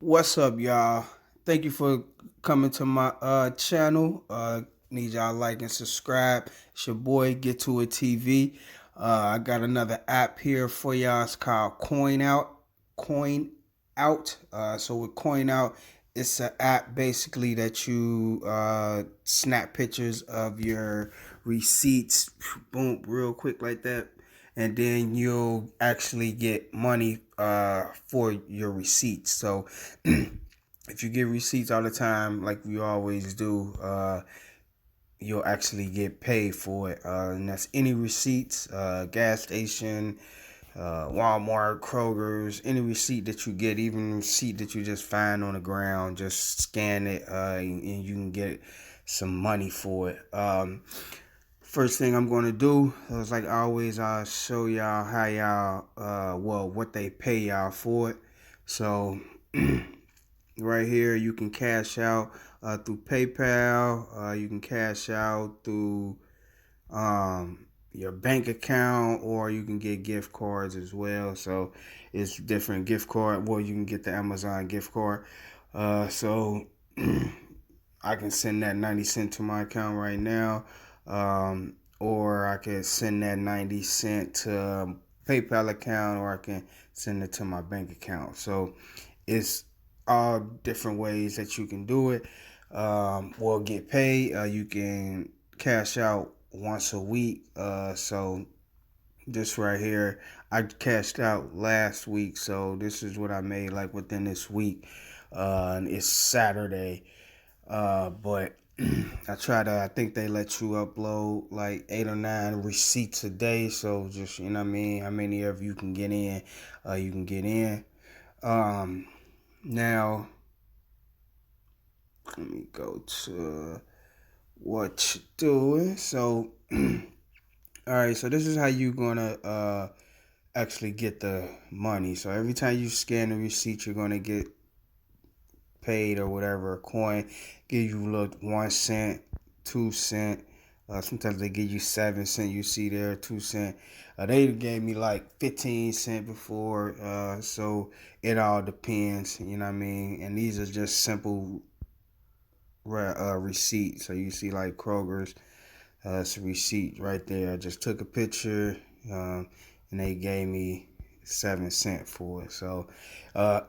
What's up, y'all? Thank you for coming to my channel. Need y'all like and subscribe. It's your boy Get to It TV. I got another app here for y'all. It's called CoinOut. CoinOut. So with CoinOut, it's an app basically that you snap pictures of your receipts, boom, real quick like that, and then you'll actually get money for your receipts. So if you get receipts all the time, like you always do, you'll actually get paid for it. And that's any receipts, gas station, Walmart, Kroger's, any receipt that you get, even receipt that you just find on the ground, just scan it, and you can get some money for it. First thing I'm going to do is, like always, I'll show y'all how y'all, what they pay y'all for it. So right here, you can cash out through PayPal. You can cash out through your bank account, or you can get gift cards as well. So it's different gift card. Well, you can get the Amazon gift card. So I can send that 90 cents to my account right now. Or I can send that 90 cents to PayPal account, or I can send it to my bank account. So it's all different ways that you can do it. Well, get paid. You can cash out once a week. So this right here, I cashed out last week. So this is what I made like within this week. And it's Saturday. But I think they let you upload like 8 or 9 receipts a day. So just, you know what I mean, how many of you can get in, you can get in. Now, let me go to what you're doing. So, all right, so this is how you're gonna actually get the money. So every time you scan the receipt, you're gonna get paid or whatever, a coin. Give you look 1 cent, 2 cent. Sometimes they give you 7 cent. You see there, 2 cent. They gave me like 15 cent before. So it all depends. You know what I mean? And these are just simple receipts. So you see like Kroger's. It's a receipt right there. I just took a picture, and they gave me 7 cent for it. So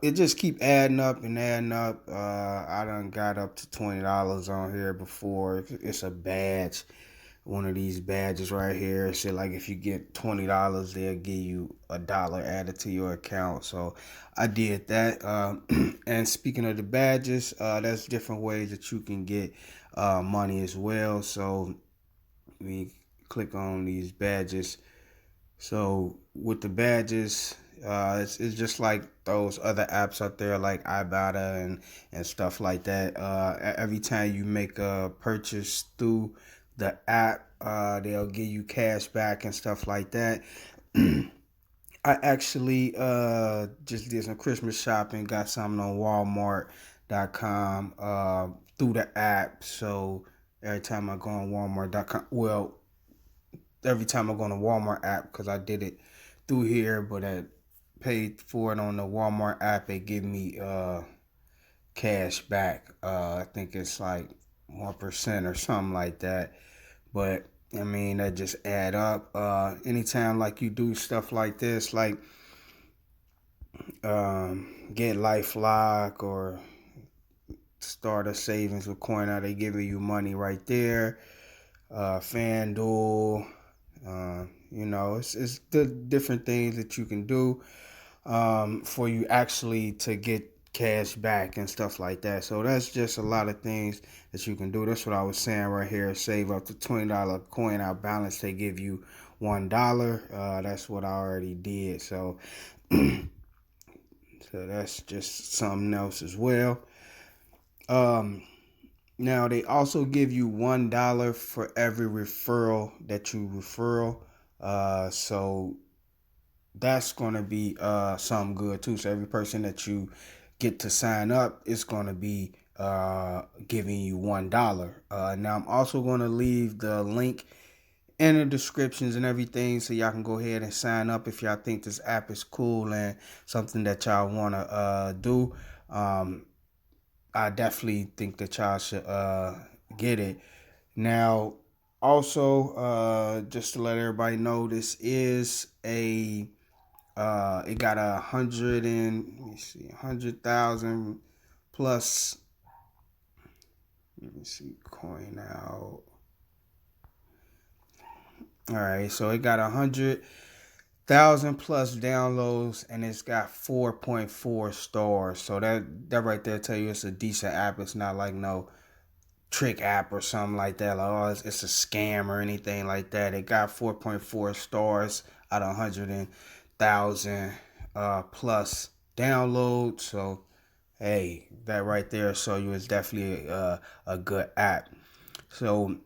it just keep adding up and adding up. I done got up to $20 on here before. It's a badge, one of these badges right here. So like if you get $20, they'll give you $1 added to your account. So I did that. And speaking of the badges, there's different ways that you can get money as well. So we click on these badges. So with the badges, it's just like those other apps out there like Ibotta and stuff like that. Every time you make a purchase through the app, they'll give you cash back and stuff like that. I actually just did some Christmas shopping, got something on Walmart.com through the app. So every time I go on Walmart.com, well, every time I go on the Walmart app, because I did it through here, but I paid for it on the Walmart app, they give me cash back. I think it's like 1% or something like that. But I mean, that just add up. Anytime like you do stuff like this, like get LifeLock or start a savings with CoinOut, they giving you money right there. FanDuel, it's the different things that you can do for you actually to get cash back and stuff like that. So that's just a lot of things that you can do. That's what I was saying right here. Save up to $20 coin out balance. They give you $1. That's what I already did. So, so that's just something else as well. Now they also give you $1 for every referral that you referral. So that's gonna be something good too. So every person that you get to sign up, it's gonna be giving you $1. Now I'm also gonna leave the link in the descriptions and everything, so y'all can go ahead and sign up if y'all think this app is cool and something that y'all wanna do. I definitely think that y'all should get it. Now, also, just to let everybody know, this is a it got 100,000 plus. Let me see, CoinOut. All right, so it got 100,000 plus downloads, and it's got 4.4 stars. So that right there tell you it's a decent app. It's not like no trick app or something like that. Like, oh, it's a scam or anything like that. It got 4.4 stars out of 100,000 plus downloads. So hey, that right there show you it's definitely a good app. So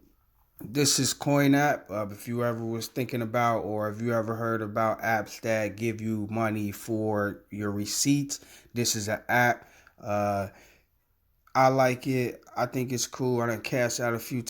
this is CoinOut. If you ever was thinking about, or if you ever heard about apps that give you money for your receipts, this is an app. I like it. I think it's cool. I done cashed out a few